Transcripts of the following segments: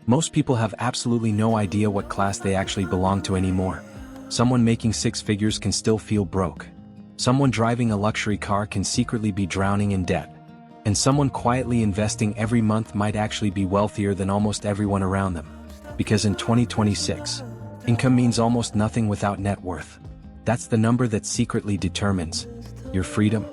Most people have absolutely no idea what class they actually belong to anymore. Someone making six figures can still feel broke. Someone driving a luxury car can secretly be drowning in debt. And someone quietly investing every month might actually be wealthier than almost everyone around them. Because in 2026, income means almost nothing without net worth. That's the number that secretly determines your freedom,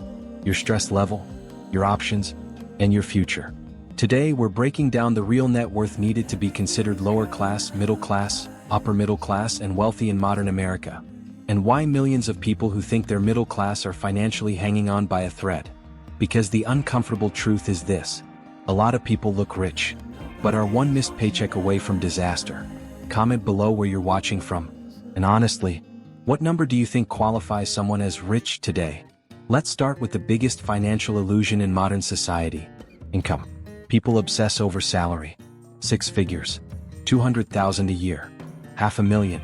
your stress level, your options, and your future. Today we're breaking down the real net worth needed to be considered lower class, middle class, upper middle class, and wealthy in modern America. And why millions of people who think they're middle class are financially hanging on by a thread. Because the uncomfortable truth is this: a lot of people look rich, but are one missed paycheck away from disaster. Comment below where you're watching from. And honestly, what number do you think qualifies someone as rich today? Let's start with the biggest financial illusion in modern society: income. People obsess over salary. 6 figures. 200,000 a year. $500,000.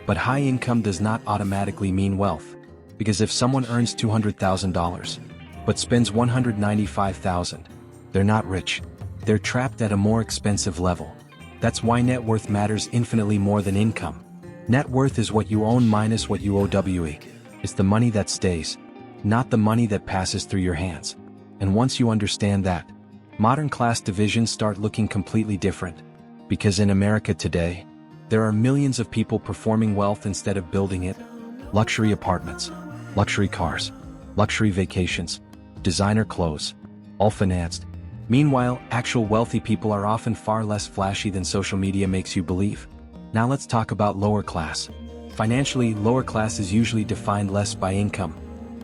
But high income does not automatically mean wealth. Because if someone earns $200,000, but spends $195,000, they're not rich. They're trapped at a more expensive level. That's why net worth matters infinitely more than income. Net worth is what you own minus what you owe. It's the money that stays, not the money that passes through your hands. And once you understand that, modern class divisions start looking completely different. Because in America today, there are millions of people performing wealth instead of building it. Luxury apartments, luxury cars, luxury vacations, designer clothes, all financed. Meanwhile, actual wealthy people are often far less flashy than social media makes you believe. Now let's talk about lower class. Financially, lower class is usually defined less by income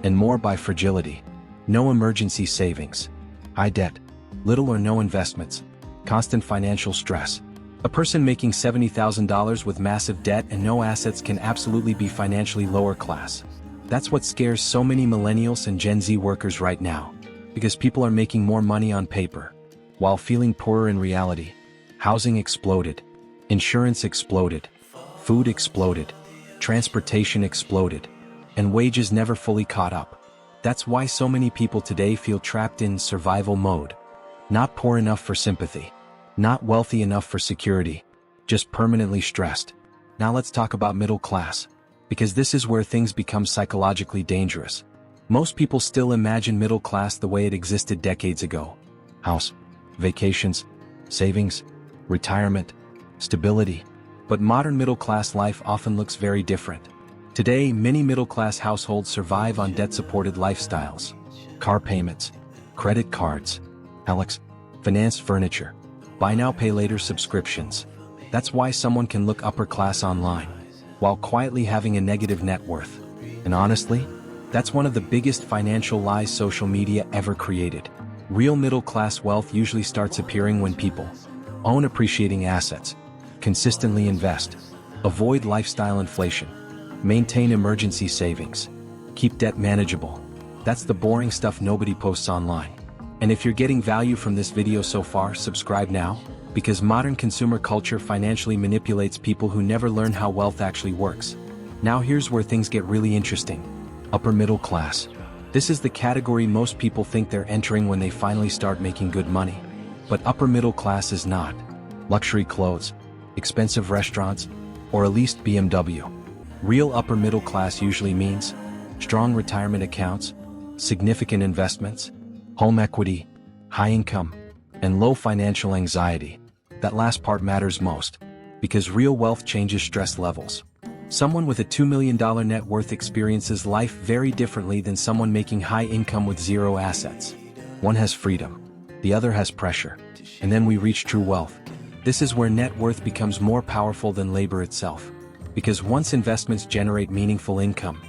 and more by fragility. No emergency savings, high debt, little or no investments, constant financial stress. A person making $70,000 with massive debt and no assets can absolutely be financially lower class. That's what scares so many millennials and Gen Z workers right now. Because people are making more money on paper, while feeling poorer in reality. Housing exploded. Insurance exploded. Food exploded. Transportation exploded. And wages never fully caught up. That's why so many people today feel trapped in survival mode. Not poor enough for sympathy. Not wealthy enough for security. Just permanently stressed. Now let's talk about middle class. Because this is where things become psychologically dangerous. Most people still imagine middle class the way it existed decades ago. House, vacations, savings, retirement, stability. But modern middle class life often looks very different. Today, many middle class households survive on debt-supported lifestyles. Car payments, credit cards, financed furniture, buy now pay later subscriptions. That's why someone can look upper class online, while quietly having a negative net worth. And honestly, that's one of the biggest financial lies social media ever created. Real middle-class wealth usually starts appearing when people own appreciating assets, consistently invest, avoid lifestyle inflation, maintain emergency savings, keep debt manageable. That's the boring stuff nobody posts online. And if you're getting value from this video so far, subscribe now, because modern consumer culture financially manipulates people who never learn how wealth actually works. Now here's where things get really interesting. Upper middle class. This is the category most people think they're entering when they finally start making good money. But upper middle class is not luxury clothes, expensive restaurants, or a leased BMW. Real upper middle class usually means strong retirement accounts, significant investments, home equity, high income, and low financial anxiety. That last part matters most, because real wealth changes stress levels. Someone with a $2 million net worth experiences life very differently than someone making high income with zero assets. One has freedom, the other has pressure. And then we reach true wealth. This is where net worth becomes more powerful than labor itself. Because once investments generate meaningful income,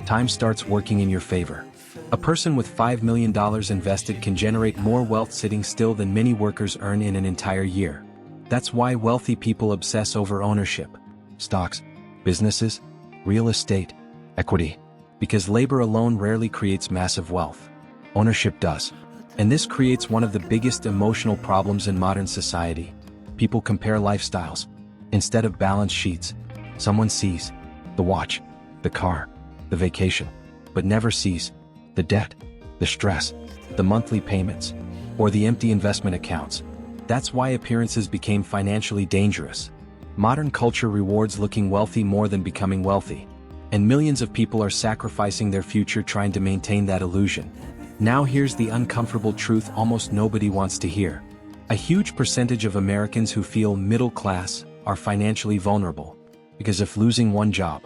time starts working in your favor. A person with $5 million invested can generate more wealth sitting still than many workers earn in an entire year. That's why wealthy people obsess over ownership, stocks, businesses, real estate, equity. Because labor alone rarely creates massive wealth. Ownership does. And this creates one of the biggest emotional problems in modern society. People compare lifestyles. Instead of balance sheets, someone sees the watch, the car, the vacation, but never sees the debt, the stress, the monthly payments, or the empty investment accounts. That's why appearances became financially dangerous. Modern culture rewards looking wealthy more than becoming wealthy. And millions of people are sacrificing their future trying to maintain that illusion. Now here's the uncomfortable truth almost nobody wants to hear. A huge percentage of Americans who feel middle class are financially vulnerable. Because if losing one job,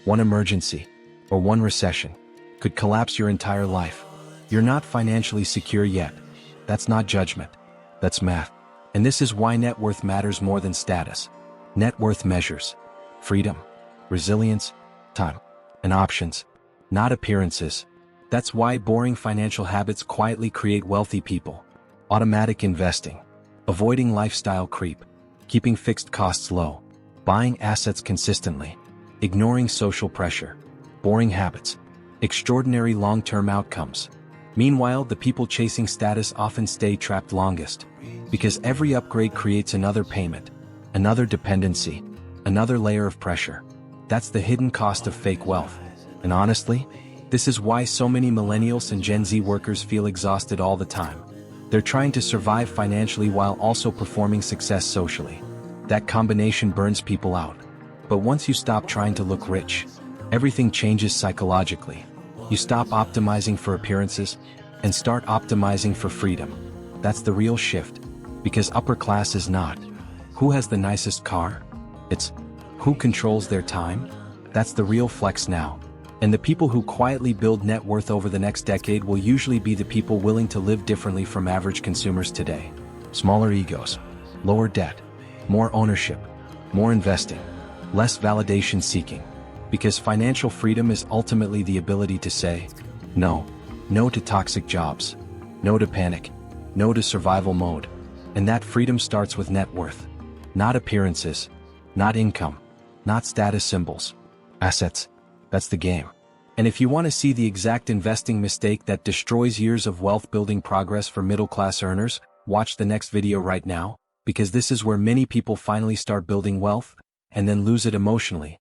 one emergency, or one recession could collapse your entire life, you're not financially secure yet. That's not judgment. That's math. And this is why net worth matters more than status. Net worth measures freedom, resilience, time, and options, not appearances. That's why boring financial habits quietly create wealthy people. Automatic investing, avoiding lifestyle creep, keeping fixed costs low, buying assets consistently, ignoring social pressure, boring habits, extraordinary long-term outcomes. Meanwhile, the people chasing status often stay trapped longest, because every upgrade creates another payment, another dependency, another layer of pressure. That's the hidden cost of fake wealth. And honestly, this is why so many millennials and Gen Z workers feel exhausted all the time. They're trying to survive financially while also performing success socially. That combination burns people out. But once you stop trying to look rich, everything changes psychologically. You stop optimizing for appearances and start optimizing for freedom. That's the real shift. Because upper class is not who has the nicest car, it's who controls their time. That's the real flex now. And the people who quietly build net worth over the next decade will usually be the people willing to live differently from average consumers today. Smaller egos, lower debt, more ownership, more investing, less validation seeking. Because financial freedom is ultimately the ability to say, no. No to toxic jobs. No to panic. No to survival mode. And that freedom starts with net worth. Not appearances. Not income. Not status symbols. Assets. That's the game. And if you want to see the exact investing mistake that destroys years of wealth-building progress for middle-class earners, watch the next video right now, because this is where many people finally start building wealth, and then lose it emotionally,